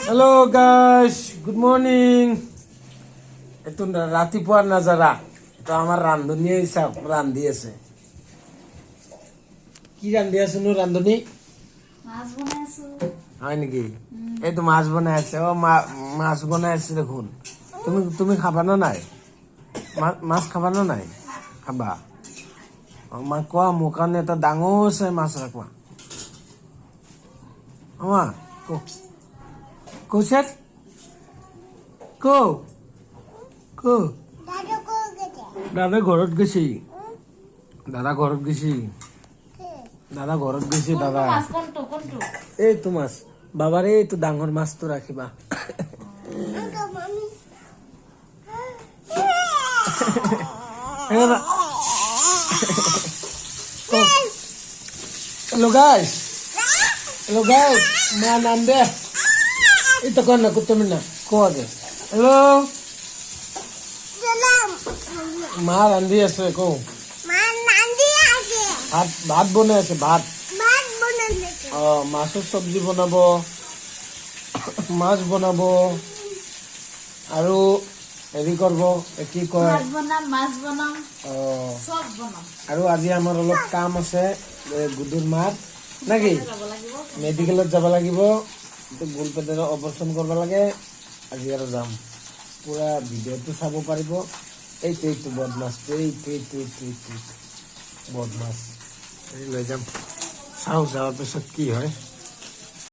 Hello' guys, good morning. এইটো ৰাতিপুৱাৰ নাজাৰা। এইটো আমাৰ ৰান্ধনীয়ে চাওক ৰান্ধি আছে। কি ৰান্ধি আছোনো ৰান্ধনী? মাছ বনাই আছো। হয় নেকি? এইটো মাছ বনাই আছে। মাছ বনাই আছে দেখোন। তুমি খাবা না নাই? মাছ খাবা না নাই? খাবা। মাক কোৱা মোৰ কাৰণে এটা ডাঙৰ চাই মাছ ৰাখবা। কৌশাক দাদা ঘৰত গৈছি। দাদা ঘৰত গৈছি। দাদা মাছ কোনটো? এইটো মাছ বাবাৰে, এইটো ডাঙৰ মাছটো ৰাখিবা। Hello guys, ma nande. Ito ko na kutumin na. Ko age. Hello. মা ৰান্ধি আছে কো। ভাত বনাই আছে। ভাত মাছৰ চব্জি বনাব, মাছ বনাব আৰু হেৰি কৰিব, কি কয়, মাছ বনাম, চব বনাম। আৰু আজি আমাৰ অলপ কাম আছে। গুডুৰ মাৰ নেকি মেডিকেলত যাব লাগিব। গোল পেটেৰ অপাৰেশ্যন কৰিব লাগে। আজি আৰু যাম। পুৰা ভিডিঅ'টো চাব পাৰিব। এইটো বদমাছটো, এইটো বদমাছ লৈ যাম। চাওঁ যোৱাৰ পিছত কি হয়।